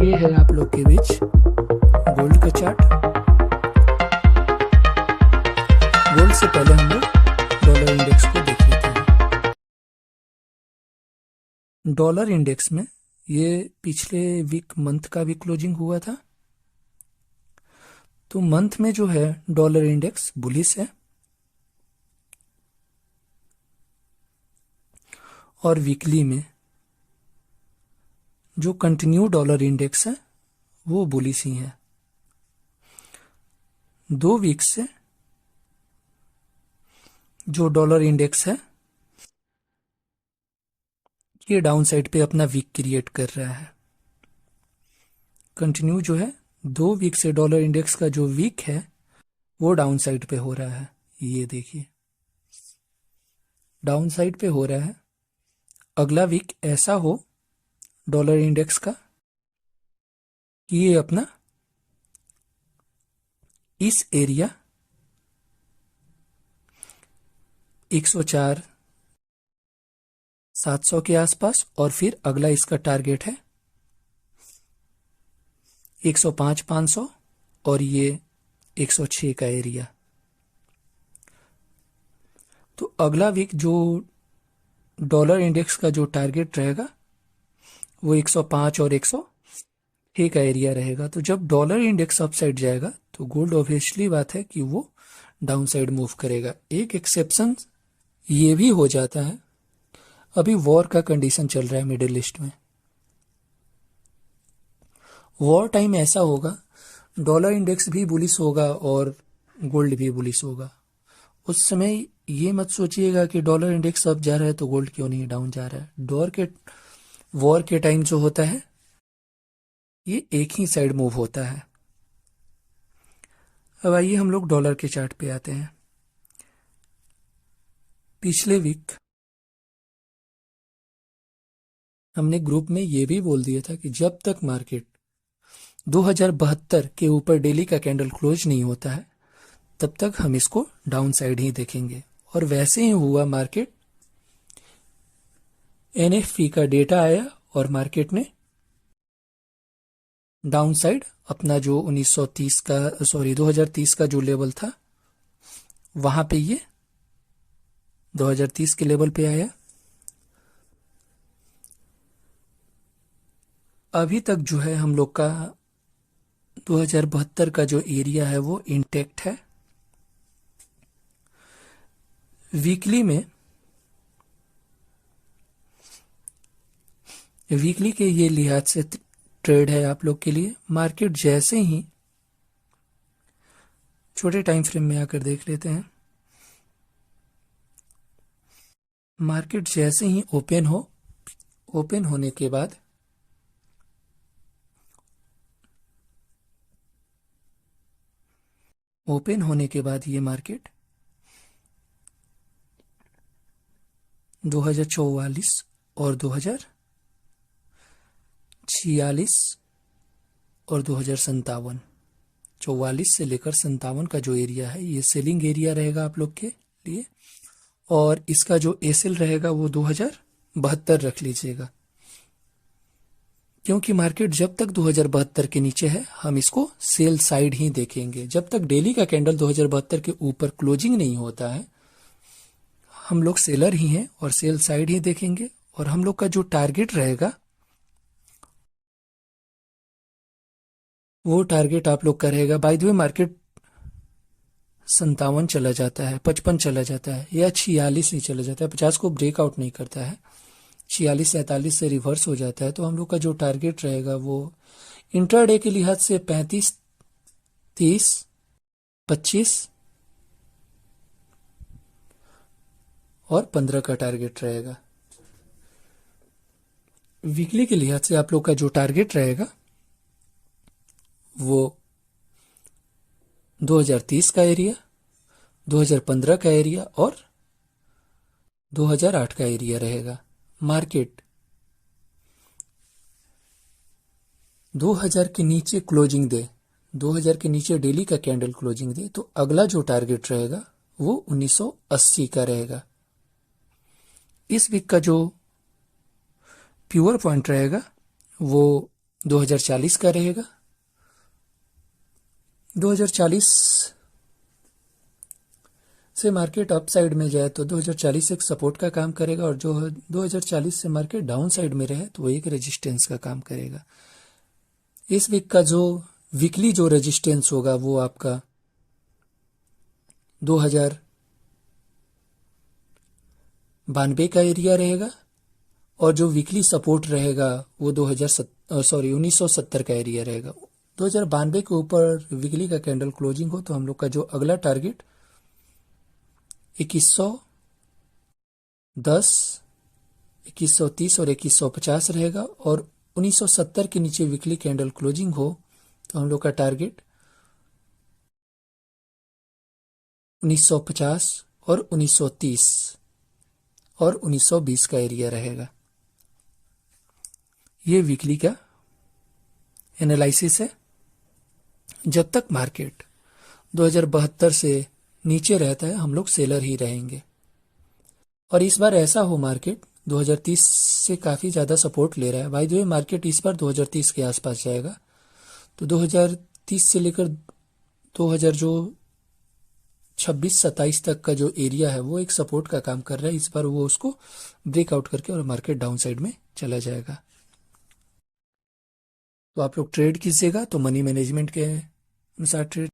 ये है आप लोग के बीच गोल्ड का चार्ट। गोल्ड से पहले हम लोग डॉलर इंडेक्स को देख लेते हैं। डॉलर इंडेक्स में ये पिछले वीक मंथ का भी क्लोजिंग हुआ था। तो मंथ में जो है डॉलर इंडेक्स बुलिश है और वीकली में जो कंटिन्यू डॉलर इंडेक्स है वो बुलिश ही है। 2 वीक से जो डॉलर इंडेक्स है ये डाउन साइड पे अपना वीक क्रिएट कर रहा है। कंटिन्यू जो है 2 वीक से डॉलर इंडेक्स का जो वीक है वो डाउन साइड पे हो रहा है। ये देखिए डाउन साइड पे हो रहा है। अगला वीक ऐसा हो डॉलर इंडेक्स का कि ये अपना इस एरिया 104 700 के आसपास और फिर अगला इसका टारगेट है 105 500 और ये 106 का एरिया। तो अगला वीक जो डॉलर इंडेक्स का जो टारगेट रहेगा वो 105 और 106 का एरिया रहेगा। तो जब डॉलर इंडेक्स अप साइड जाएगा तो गोल्ड ऑब्वियसली बात है कि वो डाउन साइड मूव करेगा। एक एक्सेप्शन ये भी हो जाता है, अभी वॉर का कंडीशन चल रहा है मिडिल ईस्ट में। वॉर टाइम ऐसा होगा डॉलर इंडेक्स भी बुलिश होगा और गोल्ड भी बुलिश होगा। उस समय ये मत सोचिएगा कि डॉलर इंडेक्स अप जा रहा है तो गोल्ड क्यों नहीं डाउन जा रहा है। वॉर के टाइम जो होता है ये एक ही साइड मूव होता है। अब आइए हम लोग डॉलर के चार्ट पे आते हैं। पिछले वीक हमने ग्रुप में ये भी बोल दिया था कि जब तक मार्केट 2072 के ऊपर डेली का कैंडल क्लोज नहीं होता है तब तक हम इसको डाउन साइड ही देखेंगे। और वैसे ही हुआ। मार्केट एनएफपी का डेटा आया और मार्केट ने डाउन साइड अपना जो 2030 का जो लेवल था वहां पे ये 2030 के लेवल पे आया। अभी तक जो है हम लोग का 2072 का जो एरिया है वो इंटेक्ट है। वीकली के ये लिहाज से ट्रेड है आप लोग के लिए। मार्केट जैसे ही छोटे टाइम फ्रेम में आकर देख लेते हैं। मार्केट जैसे ही ओपन होने के बाद ये मार्केट 2044 और 2046 और 2057 44 से लेकर 57 का जो एरिया है ये सेलिंग एरिया रहेगा आप लोग के लिए। और इसका जो एसएल रहेगा वो 2072 रख लीजिएगा, क्योंकि मार्केट जब तक 2072 के नीचे है हम इसको सेल साइड ही देखेंगे। जब तक डेली का कैंडल 2072 के ऊपर क्लोजिंग नहीं होता है हम लोग सेलर ही हैं और सेल साइड ही देखेंगे। और हम लोग का जो टारगेट रहेगा वो टारगेट आप लोग का रहेगा। बाय द वे मार्केट 57 चला जाता है, 55 चला जाता है या 46 नहीं चला जाता है, 50 को ब्रेकआउट नहीं करता है, 46 47 से रिवर्स हो जाता है। तो हम लोग का जो टारगेट रहेगा वो इंट्राडे के लिहाज से 35 30 25 और 15 का टारगेट रहेगा। वीकली के लिहाज से आप लोग का जो टारगेट रहेगा वो 2030 का एरिया, 2015 का एरिया और 2008 का एरिया रहेगा। मार्केट 2000 के नीचे क्लोजिंग दे, 2000 के नीचे डेली का कैंडल क्लोजिंग दे तो अगला जो टारगेट रहेगा वो 1980 का रहेगा। इस वीक का जो प्योर पॉइंट रहेगा वो 2040 का रहेगा। 2040 से मार्केट अप साइड में जाए तो 2040 एक सपोर्ट का काम करेगा, और जो 2040 से मार्केट डाउन साइड में रहे तो वो एक रेजिस्टेंस का काम करेगा। इस वीक का जो वीकली जो रेजिस्टेंस होगा वो आपका 2092 का एरिया रहेगा, और जो वीकली सपोर्ट रहेगा वो 1970 का एरिया रहेगा। 2092 के ऊपर वीकली का कैंडल क्लोजिंग हो तो हम लोग का जो अगला टारगेट 2110, 2130 और 2150 रहेगा, और 1970 के नीचे वीकली कैंडल क्लोजिंग हो तो हम लोग का टारगेट 1950 और 1930 और 1920 का एरिया रहेगा। ये वीकली का एनालिसिस है। जब तक मार्केट 2072 से नीचे रहता है हम लोग सेलर ही रहेंगे, और इस बार ऐसा हो मार्केट 2030 से काफ़ी ज़्यादा सपोर्ट ले रहा है। बाय द वे मार्केट इस बार 2030 के आसपास जाएगा, तो 2030 से लेकर 2000 जो 26-27 तक का जो एरिया है वो एक सपोर्ट का काम कर रहा है। इस बार वो उसको ब्रेकआउट करके और मार्केट डाउन साइड में चला जाएगा। तो आप लोग ट्रेड कीजिएगा तो मनी मैनेजमेंट के अनुसार ट्रेड